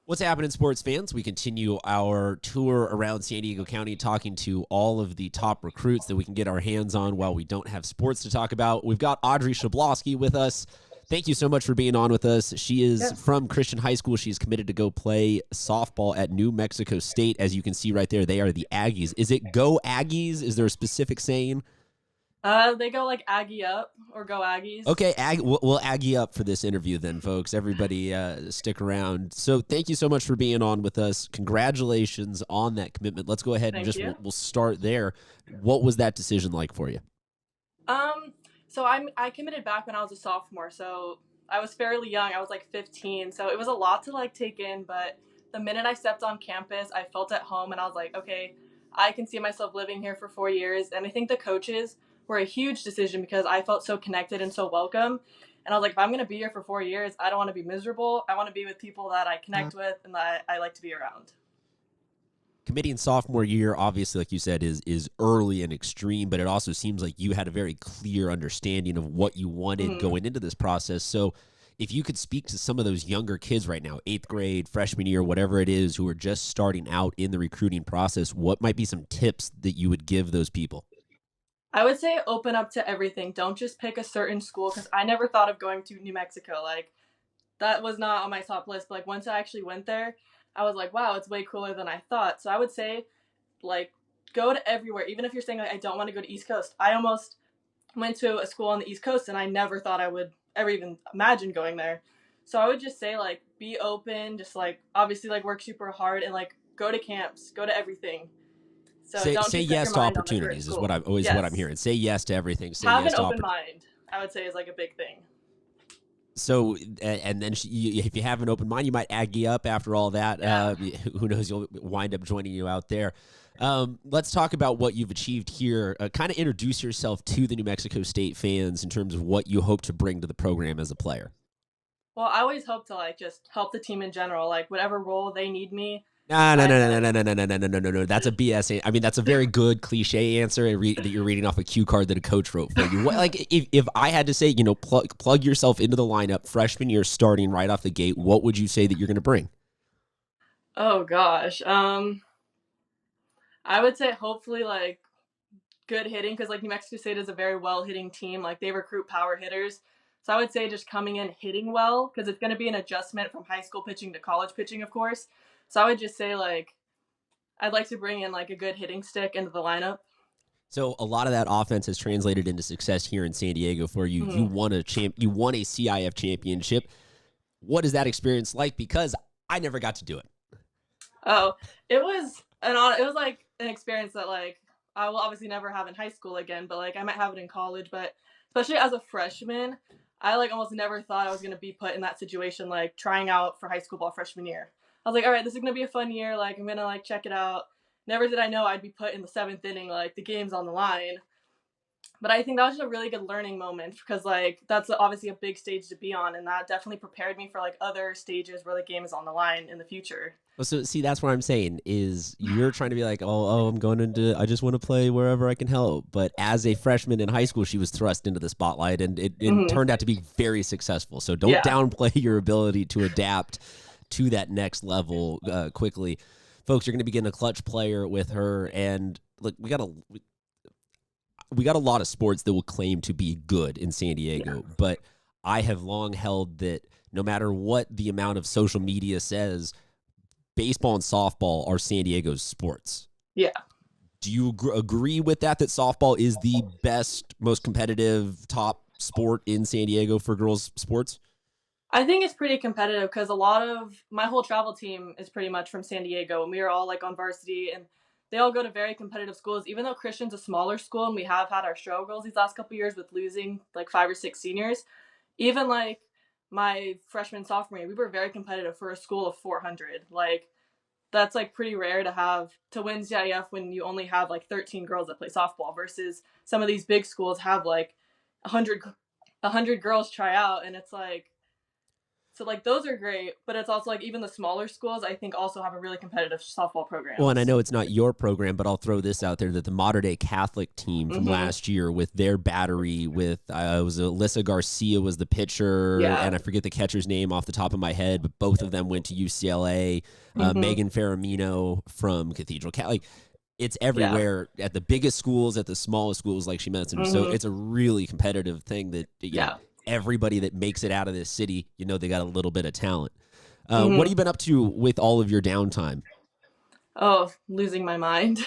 What's happening, sports fans? We continue our tour around San Diego County, talking to all of the top recruits that we can get our hands on while we don't have sports to talk about. We've got Audrey Shebloski with us. Thank you so much for being on with us. She is Yes. from Christian High School. She's committed to go play softball at New Mexico State. As you can see right there, they are the Aggies. Is it Go Aggies? Is there a specific saying? They go like Aggie up or go Aggies. Okay, we'll Aggie up for this interview then, folks. Everybody stick around. So thank you so much for being on with us. Congratulations on that commitment. Let's go ahead and Thank just you. we'll start there. What was that decision like for you? Um, so I committed back when I was a sophomore, so I was fairly young. I was like 15, so it was a lot to like take in. But the minute I stepped on campus, I felt at home, and I was like, okay, I can see myself living here for 4 years. And I think the coaches were a huge decision because I felt so connected and so welcome. And I was like, if I'm gonna be here for 4 years, I don't want to be miserable. I want to be with people that I connect with and that I like to be around. Committing sophomore year, obviously, like you said, is early and extreme, but it also seems like you had a very clear understanding of what you wanted Mhm. going into this process. So if you could speak to some of those younger kids right now, eighth grade, freshman year, whatever it is, who are just starting out in the recruiting process, what might be some tips that you would give those people? I would say open up to everything. Don't just pick a certain school because I never thought of going to New Mexico. Like that was not on my top list. But like once I actually went there, I was like, wow, it's way cooler than I thought. So I would say like go to everywhere. Even if you're saying like I don't want to go to East Coast. I almost went to a school on the East Coast and I never thought I would ever even imagine going there. So I would just say like be open, just like obviously like work super hard and like go to camps, go to everything. So don't Say just set yes your to mind on the current opportunities is what school. I'm always what I'm Yes. hearing. Say yes to everything. Say Have yes an to open opportunities. mind, I would say is like a big thing. So, and then if you have an open mind, you might Aggie up after all that. Yeah. Who knows? You'll wind up joining you out there. Let's talk about what you've achieved here. Kind of introduce yourself to the New Mexico State fans in terms of what you hope to bring to the program as a player. Well, I always hope to like just help the team in general, like whatever role they need me. No, no, I no, no, no, no, no, no, no, no, no, no. That's a BS. I mean, that's a very good cliche answer that you're reading off a cue card that a coach wrote for you. What, like, if I had to say, plug yourself into the lineup freshman year starting right off the gate, what would you say that you're going to bring? Oh gosh. I would say hopefully like good hitting because like New Mexico State is a very well hitting team. Like they recruit power hitters. So I would say just coming in hitting well because it's going to be an adjustment from high school pitching to college pitching, of course. So I would just say like I'd like to bring in like a good hitting stick into the lineup. So a lot of that offense has translated into success here in San Diego for you. Mm-hmm. You won a CIF championship. What is that experience like? Because I never got to do it. Oh, it was like an experience that like I will obviously never have in high school again, but like I might have it in college. But especially as a freshman, I like almost never thought I was gonna be put in that situation, like trying out for high school ball freshman year. I was like, all right, this is gonna be a fun year. Like I'm gonna like check it out. Never did I know I'd be put in the seventh inning, like the game's on the line. But I think that was just a really good learning moment because like that's obviously a big stage to be on, and that definitely prepared me for like other stages where the game is on the line in the future. Well, so see, that's what I'm saying is you're trying to be like, I'm going into, I just want to play wherever I can help. But as a freshman in high school, she was thrust into the spotlight, and it Hmm. turned out to be very successful. So don't Yeah. downplay your ability to adapt to that next level quickly, folks. You're going to be getting a clutch player with her, and look, we got a lot of sports that will claim to be good in San Yeah. Diego, but I have long held that no matter what the amount of social media says, baseball and softball are San Diego's sports. Yeah. Do you agree with that? That softball is the best, most competitive, top sport in San Diego for girls' sports? I think it's pretty competitive because a lot of my whole travel team is pretty much from San Diego, and we are all like on varsity, and they all go to very competitive schools. Even though Christian's a smaller school, and we have had our struggles these last couple years with losing like 5 or 6 seniors, even like my freshman sophomore year, we were very competitive for a school of 400. Like that's like pretty rare to have to win CIF when you only have like 13 girls that play softball versus some of these big schools have like 100 girls try out, and it's like So like those are great, but it's also like even the smaller schools I think also have a really competitive softball Well, and I programs. know it's not your program, but I'll throw this out there that the Modern Day Catholic team from Mm-hmm. last year with their battery with it was Alyssa Garcia was the pitcher, Yeah. and I forget the catcher's name off the top of my head, but both of them went to UCLA. Mm-hmm. Megan Ferramino from Cathedral Catholic. It's Yeah. everywhere at the biggest schools, at the smallest schools, like she mentioned. So Mm-hmm. it's a really competitive thing that Yeah. everybody that makes it out of this city, they got a little bit of talent. What have Mm-hmm. you been up to with all of your downtime? Oh, losing my mind.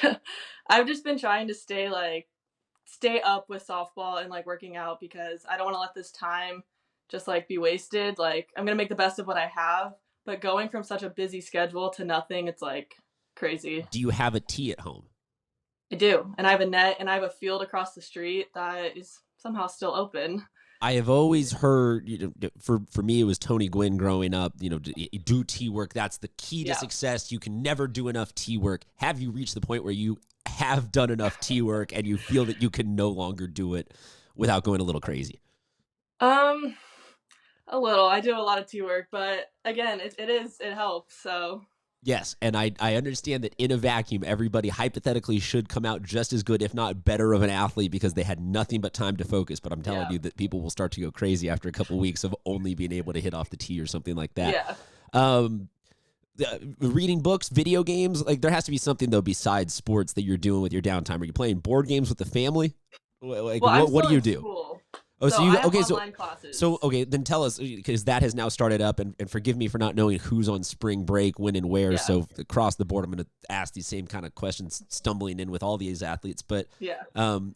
I've just been trying to stay up with softball and like working out because I don't want to let this time just like be wasted. Like I'm gonna make the best of what I have, but going from such a busy schedule to nothing, it's like crazy. Do you have a tee at home? I do, and I have a net and I have a field across the street that is somehow still open. I have always heard, for me, it was Tony Gwynn growing up, do tee work. That's the key to Yeah. success. You can never do enough tee work. Have you reached the point where you have done enough tee work and you feel that you can no longer do it without going a little crazy? Um, a little. I do a lot of tea work, but again, it helps. So Yes, and I understand that in a vacuum, everybody hypothetically should come out just as good, if not better, of an athlete because they had nothing but time to focus. But I'm telling yeah, you that people will start to go crazy after a couple weeks of only being able to hit off the tee or something like that. yeah. Um, reading books, video games, like there has to be something though besides sports that you're doing with your downtime. Are you playing board games with the family? Like Well, I'm what still do you in do? school, Oh, so so you I have okay? online classes. So okay, then tell us because that has now started up, and forgive me for not knowing who's on spring break, when, and where. Yeah, So across the board, I'm going to ask these same kind of questions, stumbling in with all these athletes. But yeah.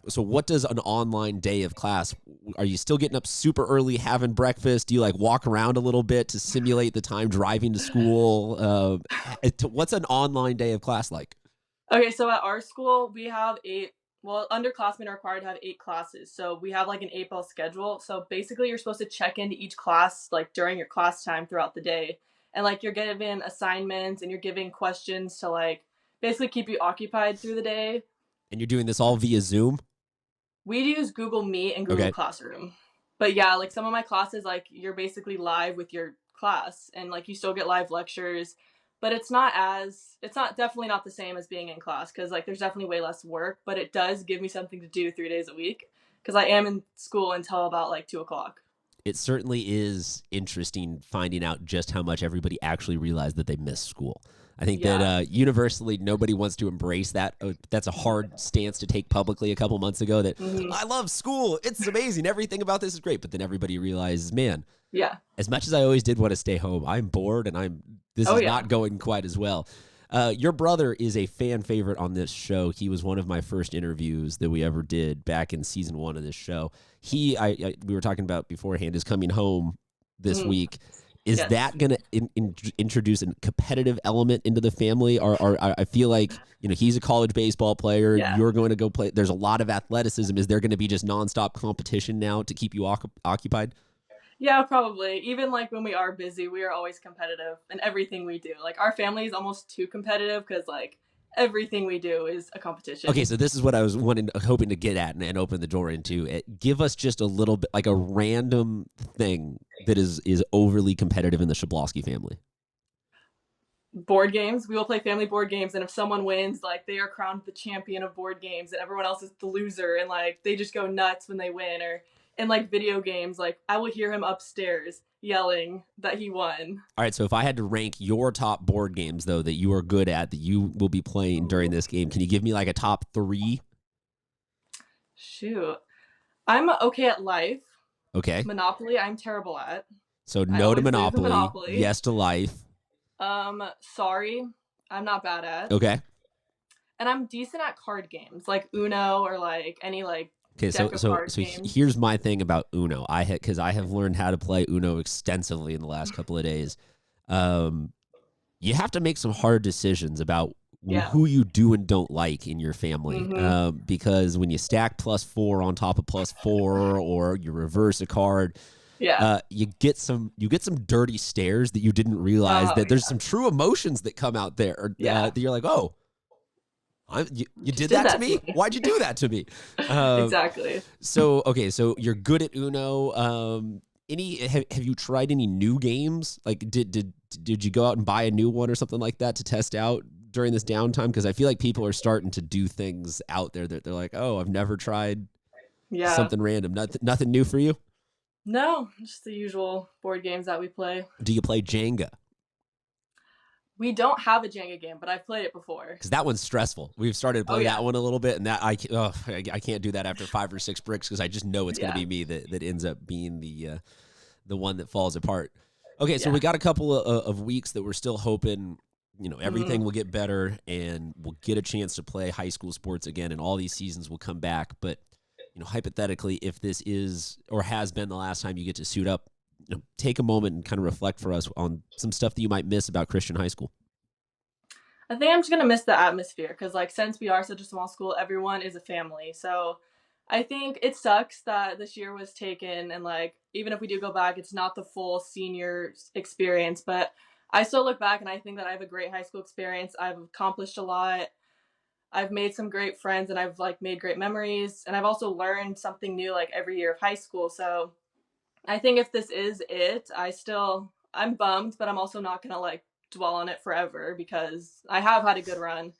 so what does an online day of class? Are you still getting up super early, having breakfast? Do you like walk around a little bit to simulate the time driving to school? What's an online day of class like? Okay, so at our school, we have eight. Well, underclassmen are required to have 8 classes. So we have like an 8 bell schedule. So basically, you're supposed to check into each class like during your class time throughout the day. And like you're given assignments and you're giving questions to like basically keep you occupied through the day. And you're doing this all via Zoom? We use Google Meet and Google Okay. Classroom. But yeah, like some of my classes, like you're basically live with your class and like you still get live lectures, but it's not definitely not the same as being in class because like there's definitely way less work, but it does give me something to do 3 days a week because I am in school until about like 2 o'clock. It certainly is interesting finding out just how much everybody actually realized that they missed school. I think Yeah. that universally nobody wants to embrace that. That's a hard stance to take publicly a couple months ago that Hmm. I love school. It's amazing. Everything about this is great. But then everybody realizes, man, Yeah. as much as I always did want to stay home, I'm bored and this Oh is yeah. not going quite as well. Your brother is a fan favorite on this show. He was one of my first interviews that we ever did back in season 1 of this show. We were talking about beforehand, is coming home this Mm. week. Is Yes. that going to introduce a competitive element into the family? Or I feel like he's a college baseball player. Yeah. You're going to go play. There's a lot of athleticism. Is there going to be just nonstop competition now to keep you occupied? Yeah, probably. Even like when we are busy, we are always competitive in everything we do. Like our family is almost too competitive because like everything we do is a competition. Okay, so this is what I was hoping to get at and open the door into. Give us just a little bit, like a random thing that is overly competitive in the Shebloski family. Board games. We will play family board games, and if someone wins, like they are crowned the champion of board games, and everyone else is the loser, and like they just go nuts when they win. Or in like video games, like I will hear him upstairs yelling that he won. All right, so if I had to rank your top board games, though, that you are good at, that you will be playing during this game, can you give me like a top 3? Shoot, I'm okay at Life. Okay, Monopoly, I'm terrible at. so I no to always lose in Monopoly, Monopoly. yes to Life. Sorry, I'm not bad at. Okay. And I'm decent at card games, like Uno or like any like Okay, deck of cards games. here's my thing about Uno. Because I have learned how to play Uno extensively in the last couple of days. You have to make some hard decisions about Yeah. who you do and don't like in your family. Mhm. Because when you stack +4 on top of +4, or you reverse a card, Yeah. you get some dirty stares that you didn't realize Oh, that there's yeah. some true emotions that come out there. Yeah. That you're like, oh. You did did that to that me? to me. Why'd you do that to me? Exactly. So you're good at Uno. Have you tried any new games? Like, did you go out and buy a new one or something like that to test out during this downtime? Because I feel like people are starting to do things out there that they're like, oh, I've never tried something random. Nothing new for you? No, just the usual board games that we play. Do you play Jenga? We don't have a Jenga game, but I've played it before. Because that one's stressful. We've started to play that one a little bit, and that I can't do that after 5 or 6 bricks because I just know it's going to be me that ends up being the one that falls apart. Okay, so we got a couple of weeks that we're still hoping, everything will get better and we'll get a chance to play high school sports again, and all these seasons will come back. But hypothetically, if this is or has been the last time you get to suit up, take a moment and kind of reflect for us on some stuff that you might miss about Christian high school. I think I'm just going to miss the atmosphere because, since we are such a small school, everyone is a family. So I think it sucks that this year was taken and, even if we do go back, it's not the full senior experience. But I still look back and I think that I have a great high school experience. I've accomplished a lot. I've made some great friends and I've, made great memories. And I've also learned something new, every year of high school. So I think if this is it, I'm bummed, but I'm also not going to dwell on it forever because I have had a good run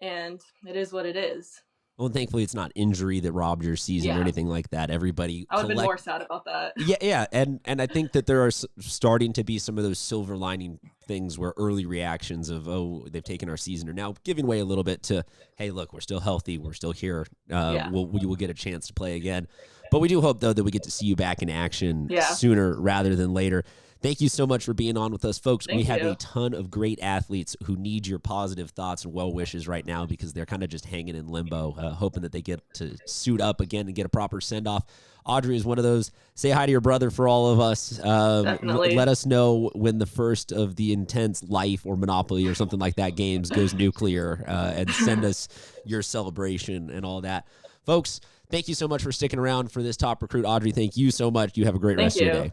and it is what it is. Well, thankfully it's not injury that robbed your season or anything like that. Everybody I would have been more sad about that. Yeah. And I think that there are starting to be some of those silver lining things where early reactions of, oh, they've taken our season are now giving way a little bit to, hey, look, we're still healthy. We're still here. We will get a chance to play again. But we do hope, though, that we get to see you back in action sooner rather than later. Thank you so much for being on with us, folks. We have a ton of great athletes who need your positive thoughts and well wishes right now because they're kind of just hanging in limbo, hoping that they get to suit up again and get a proper send-off. Audrey is one of those. Say hi to your brother for all of us. Definitely. Let us know when the first of the intense Life or Monopoly or something like that games goes nuclear, and send us your celebration and all that. Folks, thank you so much for sticking around for this Top Recruit. Audrey, thank you so much. You have a great rest of your day.